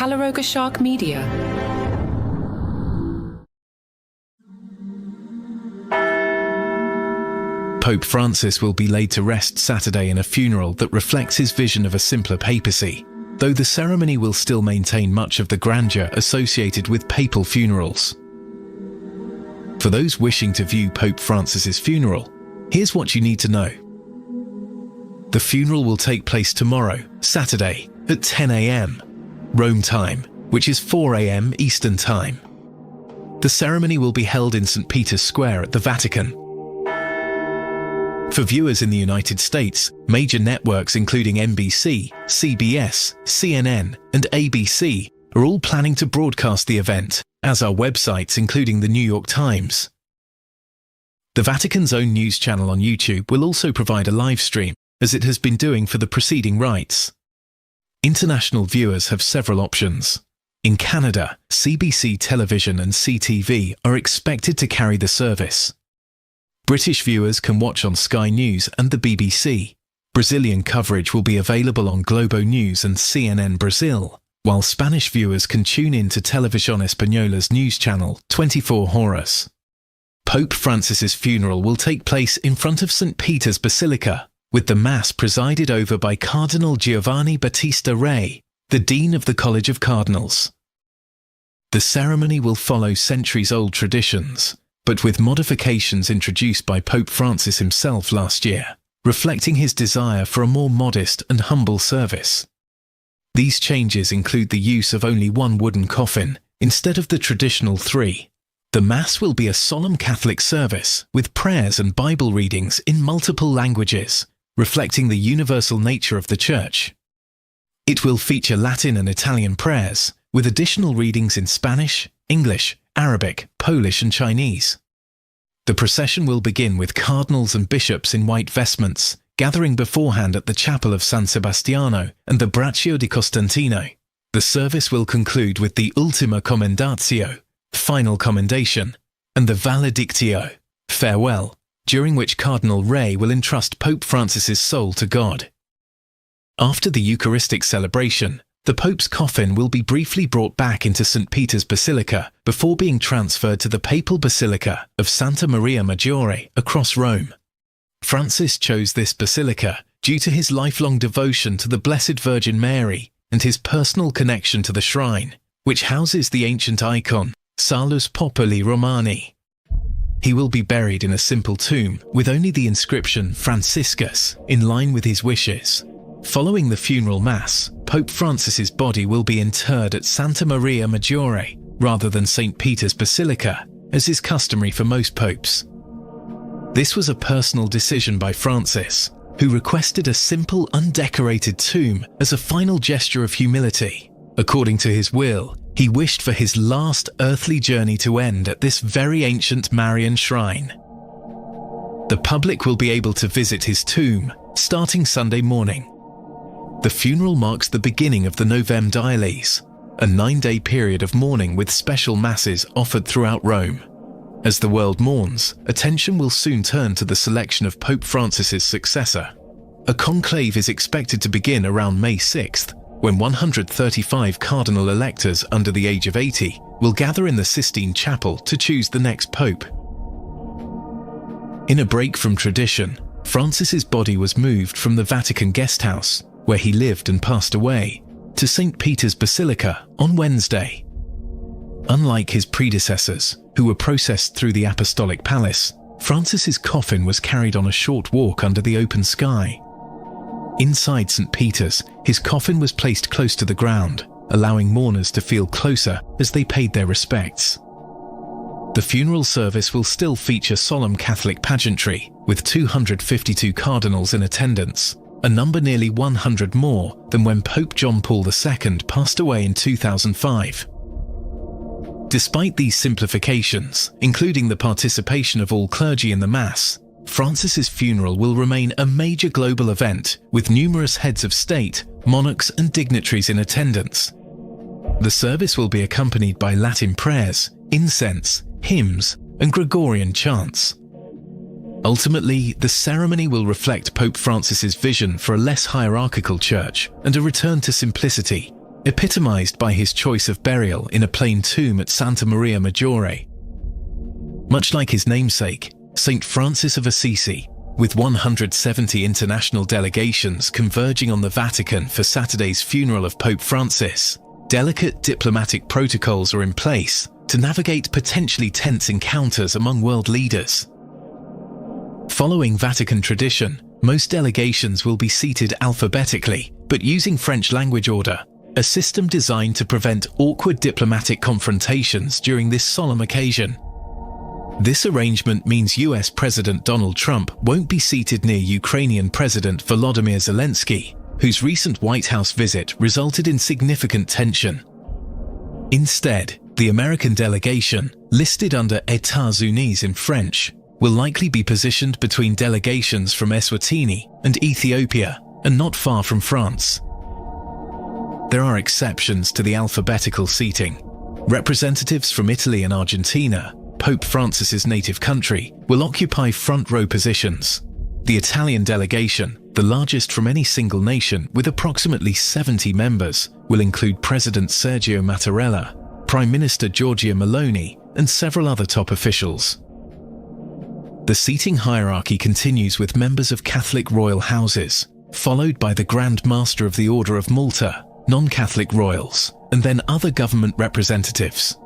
Calaroga Shark Media. Pope Francis will be laid to rest Saturday in a funeral that reflects his vision of a simpler papacy, though the ceremony will still maintain much of the grandeur associated with papal funerals. For those wishing to view Pope Francis's funeral, here's what you need to know. The funeral will take place tomorrow, Saturday, at 10 a.m. Rome time, which is 4 a.m. Eastern Time. The ceremony will be held in St. Peter's Square at the Vatican. For viewers in the United States, major networks including NBC, CBS, CNN, and ABC are all planning to broadcast the event, as are websites including the New York Times. The Vatican's own news channel on YouTube will also provide a live stream, as it has been doing for the preceding rites. International viewers have several options. In Canada, CBC Television and CTV are expected to carry the service. British viewers can watch on Sky News and the BBC. Brazilian coverage will be available on Globo News and CNN Brazil, while Spanish viewers can tune in to Televisión Española's news channel 24 Horas. Pope Francis's funeral will take place in front of St. Peter's Basilica, with the Mass presided over by Cardinal Giovanni Battista Re, the Dean of the College of Cardinals. The ceremony will follow centuries-old traditions, but with modifications introduced by Pope Francis himself last year, reflecting his desire for a more modest and humble service. These changes include the use of only one wooden coffin, instead of the traditional 3. The Mass will be a solemn Catholic service, with prayers and Bible readings in multiple languages, reflecting the universal nature of the Church. It will feature Latin and Italian prayers, with additional readings in Spanish, English, Arabic, Polish and Chinese. The procession will begin with cardinals and bishops in white vestments, gathering beforehand at the chapel of San Sebastiano and the Braccio di Costantino. The service will conclude with the Ultima Commendatio, final commendation, and the Valedictio, farewell, during which Cardinal Re will entrust Pope Francis's soul to God. After the Eucharistic celebration, the Pope's coffin will be briefly brought back into St. Peter's Basilica before being transferred to the Papal Basilica of Santa Maria Maggiore across Rome. Francis chose this basilica due to his lifelong devotion to the Blessed Virgin Mary and his personal connection to the shrine, which houses the ancient icon Salus Populi Romani. He will be buried in a simple tomb with only the inscription Franciscus in line with his wishes. Following the funeral mass, Pope Francis's body will be interred at Santa Maria Maggiore rather than St. Peter's Basilica, as is customary for most popes. This was a personal decision by Francis, who requested a simple, undecorated tomb as a final gesture of humility. According to his will, he wished for his last earthly journey to end at this very ancient Marian shrine. The public will be able to visit his tomb starting Sunday morning. The funeral marks the beginning of the Novem Dies, a 9-day period of mourning with special masses offered throughout Rome. As the world mourns, attention will soon turn to the selection of Pope Francis's successor. A conclave is expected to begin around May 6th, when 135 cardinal electors under the age of 80 will gather in the Sistine Chapel to choose the next pope. In a break from tradition, Francis's body was moved from the Vatican guest house, where he lived and passed away, to St. Peter's Basilica on Wednesday. Unlike his predecessors, who were processed through the Apostolic Palace, Francis's coffin was carried on a short walk under the open sky. Inside St. Peter's, his coffin was placed close to the ground, allowing mourners to feel closer as they paid their respects. The funeral service will still feature solemn Catholic pageantry, with 252 cardinals in attendance, a number nearly 100 more than when Pope John Paul II passed away in 2005. Despite these simplifications, including the participation of all clergy in the Mass, Francis's funeral will remain a major global event with numerous heads of state, monarchs and dignitaries in attendance. The service will be accompanied by Latin prayers, incense, hymns, and Gregorian chants. Ultimately, the ceremony will reflect Pope Francis's vision for a less hierarchical church and a return to simplicity, epitomized by his choice of burial in a plain tomb at Santa Maria Maggiore. Much like his namesake, St. Francis of Assisi, with 170 international delegations converging on the Vatican for Saturday's funeral of Pope Francis, delicate diplomatic protocols are in place to navigate potentially tense encounters among world leaders. Following Vatican tradition, most delegations will be seated alphabetically, but using French language order, a system designed to prevent awkward diplomatic confrontations during this solemn occasion. This arrangement means US President Donald Trump won't be seated near Ukrainian President Volodymyr Zelensky, whose recent White House visit resulted in significant tension. Instead, the American delegation, listed under États Unis in French, will likely be positioned between delegations from Eswatini and Ethiopia, and not far from France. There are exceptions to the alphabetical seating. Representatives from Italy and Argentina, Pope Francis's native country, will occupy front row positions. The Italian delegation, the largest from any single nation with approximately 70 members, will include President Sergio Mattarella, Prime Minister Giorgia Meloni, and several other top officials. The seating hierarchy continues with members of Catholic royal houses, followed by the Grand Master of the Order of Malta, non-Catholic royals, and then other government representatives.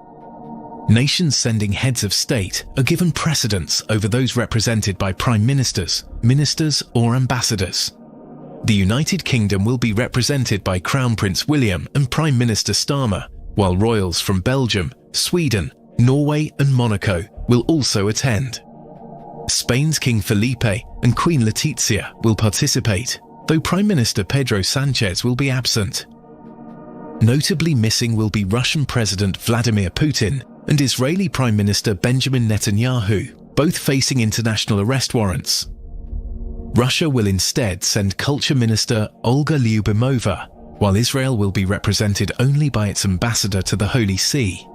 Nations sending heads of state are given precedence over those represented by prime ministers, ministers, or ambassadors. The United Kingdom will be represented by Crown Prince William and Prime Minister Starmer, while royals from Belgium, Sweden, Norway, and Monaco will also attend. Spain's King Felipe and Queen Letizia will participate, though Prime Minister Pedro Sanchez will be absent. Notably missing will be Russian President Vladimir Putin and Israeli Prime Minister Benjamin Netanyahu, both facing international arrest warrants. Russia will instead send Culture Minister Olga Lyubimova, while Israel will be represented only by its ambassador to the Holy See.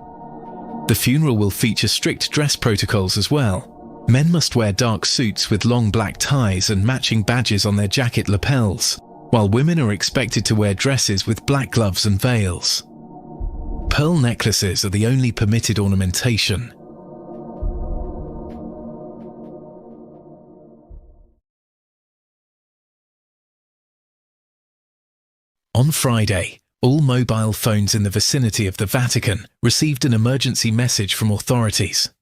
The funeral will feature strict dress protocols as well. Men must wear dark suits with long black ties and matching badges on their jacket lapels, while women are expected to wear dresses with black gloves and veils. Pearl necklaces are the only permitted ornamentation. On Friday, all mobile phones in the vicinity of the Vatican received an emergency message from authorities.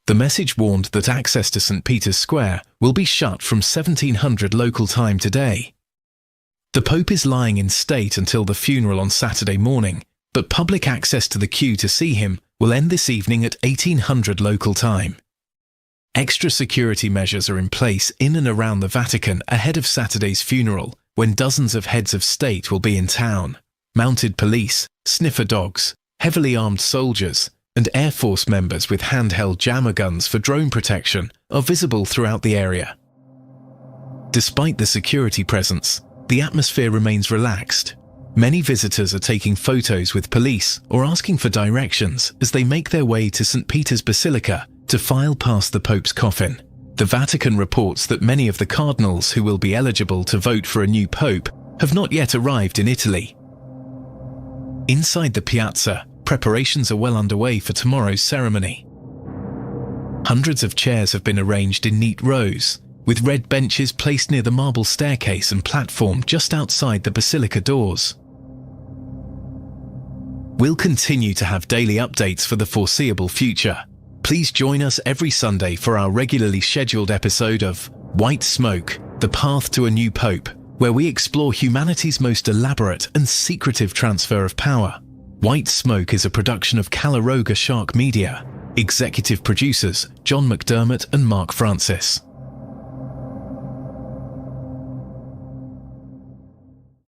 The message warned that access to St. Peter's Square will be shut from 1700 local time today. The Pope is lying in state until the funeral on Saturday morning, but public access to the queue to see him will end this evening at 1800 local time. Extra security measures are in place in and around the Vatican ahead of Saturday's funeral, when dozens of heads of state will be in town. Mounted police, sniffer dogs, heavily armed soldiers, and Air Force members with handheld jammer guns for drone protection are visible throughout the area. Despite the security presence, the atmosphere remains relaxed. Many visitors are taking photos with police or asking for directions as they make their way to St. Peter's Basilica to file past the Pope's coffin. The Vatican reports that many of the cardinals who will be eligible to vote for a new pope have not yet arrived in Italy. Inside the piazza, preparations are well underway for tomorrow's ceremony. Hundreds of chairs have been arranged in neat rows, with red benches placed near the marble staircase and platform just outside the basilica doors. We'll continue to have daily updates for the foreseeable future. Please join us every Sunday for our regularly scheduled episode of White Smoke, The Path to a New Pope, where we explore humanity's most elaborate and secretive transfer of power. White Smoke is a production of Calaroga Shark Media. Executive producers John McDermott and Mark Francis.